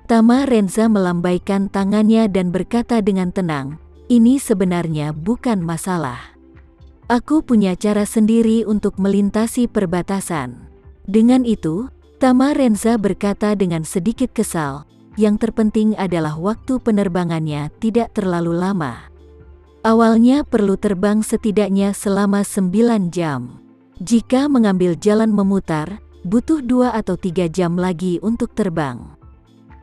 Tama Renza melambaikan tangannya dan berkata dengan tenang, "Ini sebenarnya bukan masalah. Aku punya cara sendiri untuk melintasi perbatasan." Dengan itu, Tama Renza berkata dengan sedikit kesal, yang terpenting adalah waktu penerbangannya tidak terlalu lama. Awalnya perlu terbang setidaknya selama 9 jam. Jika mengambil jalan memutar, butuh 2 atau 3 jam lagi untuk terbang.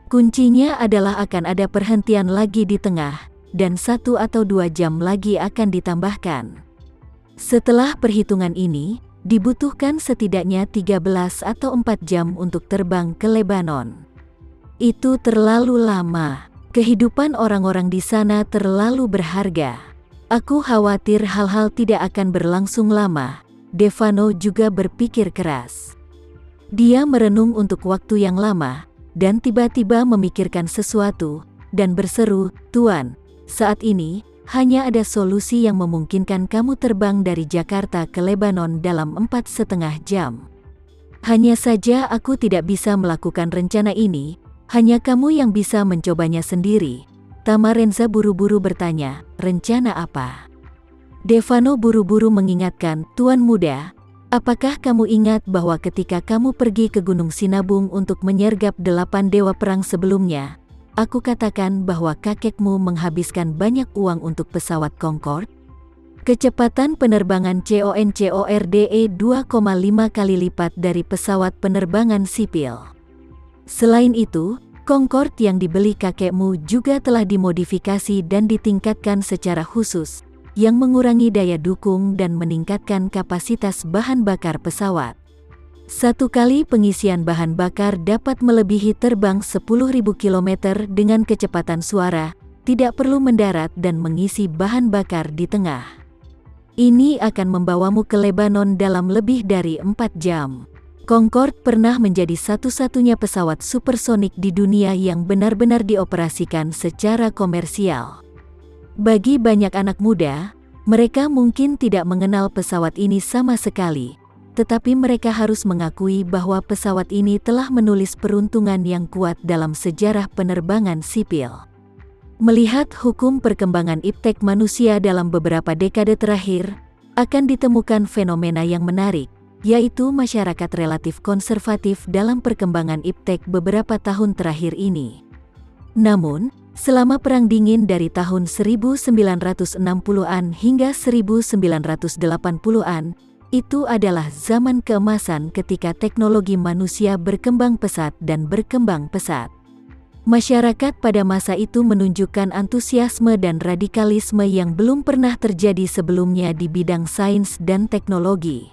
Kuncinya adalah akan ada perhentian lagi di tengah, dan 1 atau 2 jam lagi akan ditambahkan. Setelah perhitungan ini, dibutuhkan setidaknya 13 atau 4 jam untuk terbang ke Lebanon. Itu terlalu lama. Kehidupan orang-orang di sana terlalu berharga. Aku khawatir hal-hal tidak akan berlangsung lama. Stefano juga berpikir keras. Dia merenung untuk waktu yang lama, dan tiba-tiba memikirkan sesuatu, dan berseru, "Tuan, saat ini, hanya ada solusi yang memungkinkan kamu terbang dari Jakarta ke Lebanon dalam 4,5 jam. Hanya saja aku tidak bisa melakukan rencana ini, hanya kamu yang bisa mencobanya sendiri." Tama Renza buru-buru bertanya, "Rencana apa?" Stefano buru-buru mengingatkan, "Tuan muda, apakah kamu ingat bahwa ketika kamu pergi ke Gunung Sinabung untuk menyergap 8 dewa perang sebelumnya, aku katakan bahwa kakekmu menghabiskan banyak uang untuk pesawat Concorde? Kecepatan penerbangan CONCORDE 2,5 kali lipat dari pesawat penerbangan sipil. Selain itu, Concorde yang dibeli kakekmu juga telah dimodifikasi dan ditingkatkan secara khusus, yang mengurangi daya dukung dan meningkatkan kapasitas bahan bakar pesawat. 1 kali pengisian bahan bakar dapat melebihi terbang 10.000 km dengan kecepatan suara, tidak perlu mendarat dan mengisi bahan bakar di tengah. Ini akan membawamu ke Lebanon dalam lebih dari 4 jam. Concorde pernah menjadi satu-satunya pesawat supersonik di dunia yang benar-benar dioperasikan secara komersial. Bagi banyak anak muda, mereka mungkin tidak mengenal pesawat ini sama sekali, tetapi mereka harus mengakui bahwa pesawat ini telah menulis peruntungan yang kuat dalam sejarah penerbangan sipil. Melihat hukum perkembangan iptek manusia dalam beberapa dekade terakhir, akan ditemukan fenomena yang menarik, yaitu masyarakat relatif konservatif dalam perkembangan iptek beberapa tahun terakhir ini. Namun, selama Perang Dingin dari tahun 1960-an hingga 1980-an, itu adalah zaman keemasan ketika teknologi manusia berkembang pesat dan berkembang pesat. Masyarakat pada masa itu menunjukkan antusiasme dan radikalisme yang belum pernah terjadi sebelumnya di bidang sains dan teknologi.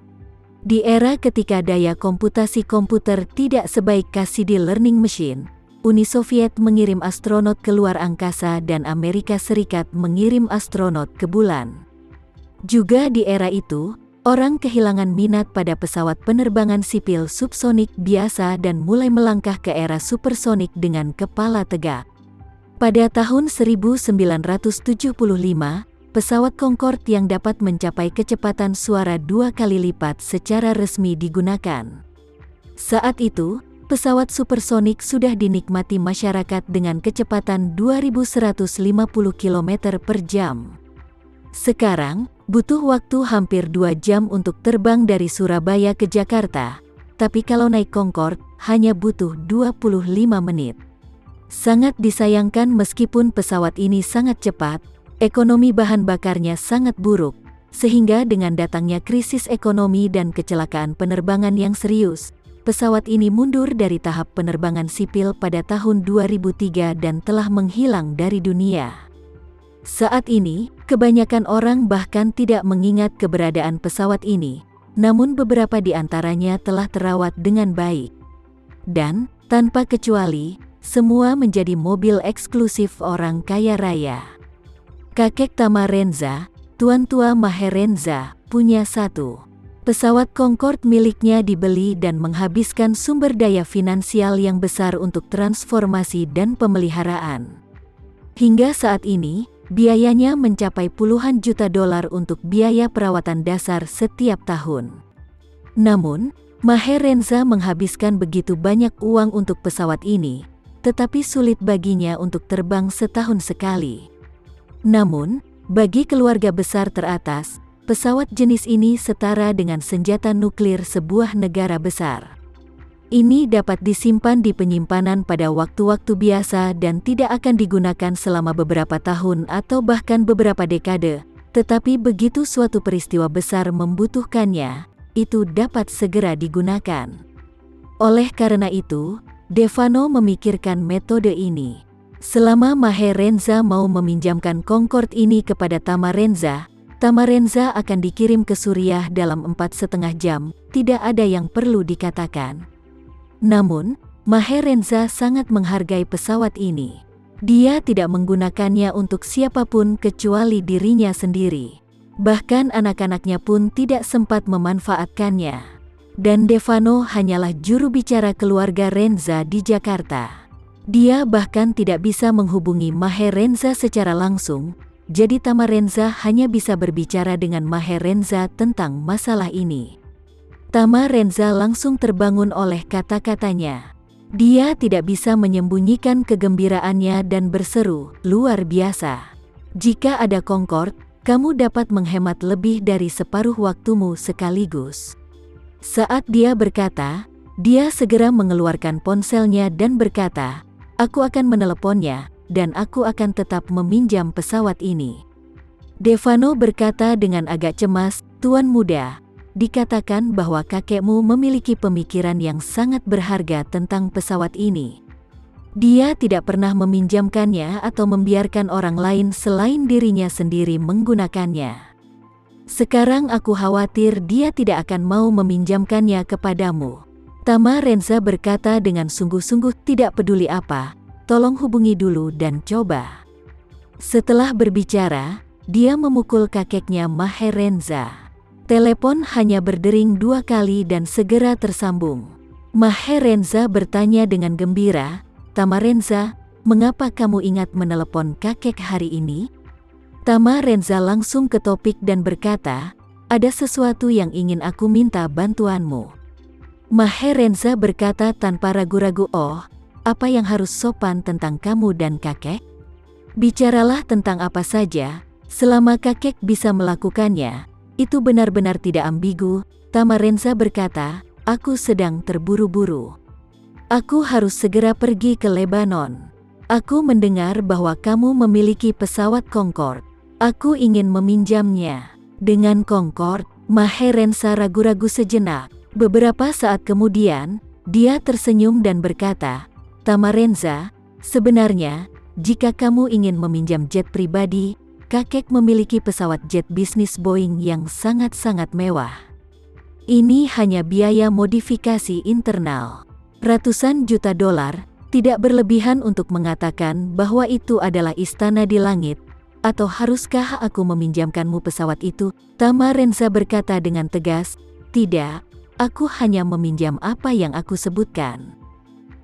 Di era ketika daya komputasi komputer tidak sebaik Cassidy Learning Machine, Uni Soviet mengirim astronot ke luar angkasa dan Amerika Serikat mengirim astronot ke bulan. Juga di era itu, orang kehilangan minat pada pesawat penerbangan sipil subsonik biasa dan mulai melangkah ke era supersonik dengan kepala tegak. Pada tahun 1975, pesawat Concorde yang dapat mencapai kecepatan suara 2 kali lipat secara resmi digunakan. Saat itu, pesawat supersonik sudah dinikmati masyarakat dengan kecepatan 2150 km per jam. Sekarang, butuh waktu hampir 2 jam untuk terbang dari Surabaya ke Jakarta, tapi kalau naik Concorde, hanya butuh 25 menit. Sangat disayangkan meskipun pesawat ini sangat cepat, ekonomi bahan bakarnya sangat buruk, sehingga dengan datangnya krisis ekonomi dan kecelakaan penerbangan yang serius, pesawat ini mundur dari tahap penerbangan sipil pada tahun 2003 dan telah menghilang dari dunia. Saat ini, kebanyakan orang bahkan tidak mengingat keberadaan pesawat ini, namun beberapa di antaranya telah terawat dengan baik. Dan, tanpa kecuali, semua menjadi mobil eksklusif orang kaya raya. Kakek Tama Renza, Tuan Tua Maher Renza, punya 1 pesawat Concorde miliknya dibeli dan menghabiskan sumber daya finansial yang besar untuk transformasi dan pemeliharaan. Hingga saat ini, biayanya mencapai puluhan juta dolar untuk biaya perawatan dasar setiap tahun. Namun, Maher Renza menghabiskan begitu banyak uang untuk pesawat ini, tetapi sulit baginya untuk terbang setahun sekali. Namun, bagi keluarga besar teratas, pesawat jenis ini setara dengan senjata nuklir sebuah negara besar. Ini dapat disimpan di penyimpanan pada waktu-waktu biasa dan tidak akan digunakan selama beberapa tahun atau bahkan beberapa dekade, tetapi begitu suatu peristiwa besar membutuhkannya, itu dapat segera digunakan. Oleh karena itu, Devano memikirkan metode ini. Selama Maherenza mau meminjamkan Concorde ini kepada Tamarenza, Tamarenza akan dikirim ke Suriah dalam 4,5 jam, tidak ada yang perlu dikatakan. Namun, Maherenza sangat menghargai pesawat ini. Dia tidak menggunakannya untuk siapapun kecuali dirinya sendiri. Bahkan anak-anaknya pun tidak sempat memanfaatkannya. Dan Devano hanyalah juru bicara keluarga Renza di Jakarta. Dia bahkan tidak bisa menghubungi Maherenza secara langsung, jadi Tamarenza hanya bisa berbicara dengan Maherenza tentang masalah ini. Tamarenza langsung terbangun oleh kata-katanya. Dia tidak bisa menyembunyikan kegembiraannya dan berseru, "Luar biasa. Jika ada Concorde, kamu dapat menghemat lebih dari separuh waktumu sekaligus." Saat dia berkata, dia segera mengeluarkan ponselnya dan berkata, "Aku akan meneleponnya, dan aku akan tetap meminjam pesawat ini." Devano berkata dengan agak cemas, "Tuan muda, dikatakan bahwa kakekmu memiliki pemikiran yang sangat berharga tentang pesawat ini. Dia tidak pernah meminjamkannya atau membiarkan orang lain selain dirinya sendiri menggunakannya. Sekarang aku khawatir dia tidak akan mau meminjamkannya kepadamu." Tamarenza berkata dengan sungguh-sungguh, "Tidak peduli apa, tolong hubungi dulu dan coba." Setelah berbicara, dia memukul kakeknya Maherenza. Telepon hanya berdering 2 kali dan segera tersambung. Maherenza bertanya dengan gembira, "Tamarenza, mengapa kamu ingat menelepon kakek hari ini?" Tamarenza langsung ke topik dan berkata, "Ada sesuatu yang ingin aku minta bantuanmu." Maherenza berkata tanpa ragu-ragu, "Oh, apa yang harus sopan tentang kamu dan kakek? Bicaralah tentang apa saja, selama kakek bisa melakukannya. Itu benar-benar tidak ambigu." Tamarenza berkata, "Aku sedang terburu-buru. Aku harus segera pergi ke Lebanon. Aku mendengar bahwa kamu memiliki pesawat Concorde. Aku ingin meminjamnya." Dengan Concorde, Maherenza ragu-ragu sejenak. Beberapa saat kemudian, dia tersenyum dan berkata, "Tamarenza, sebenarnya, jika kamu ingin meminjam jet pribadi, kakek memiliki pesawat jet bisnis Boeing yang sangat-sangat mewah. Ini hanya biaya modifikasi internal. Ratusan juta dolar, tidak berlebihan untuk mengatakan bahwa itu adalah istana di langit. Atau haruskah aku meminjamkanmu pesawat itu?" Tamarenza berkata dengan tegas, "Tidak. Aku hanya meminjam apa yang aku sebutkan."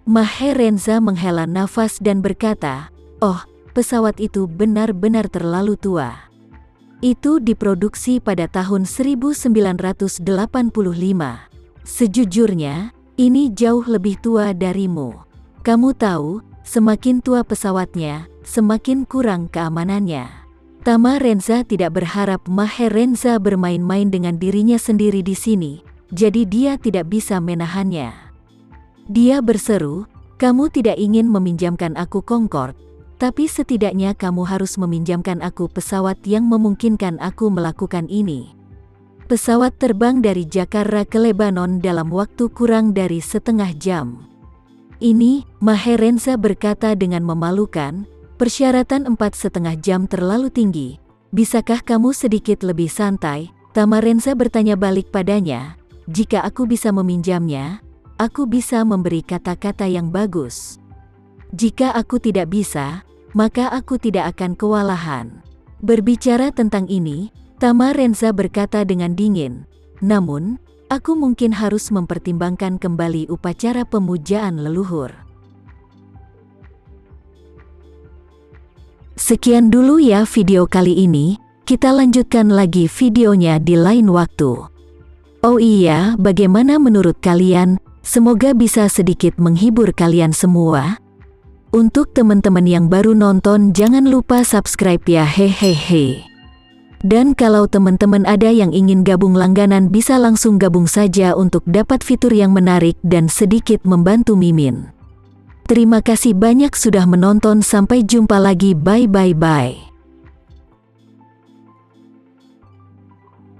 Maherenza menghela nafas dan berkata, "Oh, pesawat itu benar-benar terlalu tua. Itu diproduksi pada tahun 1985. Sejujurnya, ini jauh lebih tua darimu. Kamu tahu, semakin tua pesawatnya, semakin kurang keamanannya." Tamarenza tidak berharap Maherenza bermain-main dengan dirinya sendiri di sini. Jadi dia tidak bisa menahannya. Dia berseru, "Kamu tidak ingin meminjamkan aku Concorde, tapi setidaknya kamu harus meminjamkan aku pesawat yang memungkinkan aku melakukan ini." Pesawat terbang dari Jakarta ke Lebanon dalam waktu kurang dari setengah jam. "Ini," Maherenza berkata dengan memalukan, "persyaratan 4,5 jam terlalu tinggi. Bisakah kamu sedikit lebih santai?" Tamarenza bertanya balik padanya, "Jika aku bisa meminjamnya, aku bisa memberi kata-kata yang bagus. Jika aku tidak bisa, maka aku tidak akan kewalahan." Berbicara tentang ini, Tamarenza berkata dengan dingin, "Namun, aku mungkin harus mempertimbangkan kembali upacara pemujaan leluhur." Sekian dulu ya video kali ini, kita lanjutkan lagi videonya di lain waktu. Oh iya, bagaimana menurut kalian? Semoga bisa sedikit menghibur kalian semua. Untuk teman-teman yang baru nonton, jangan lupa subscribe ya, hehehe. Dan kalau teman-teman ada yang ingin gabung langganan, bisa langsung gabung saja untuk dapat fitur yang menarik dan sedikit membantu Mimin. Terima kasih banyak sudah menonton, sampai jumpa lagi, bye.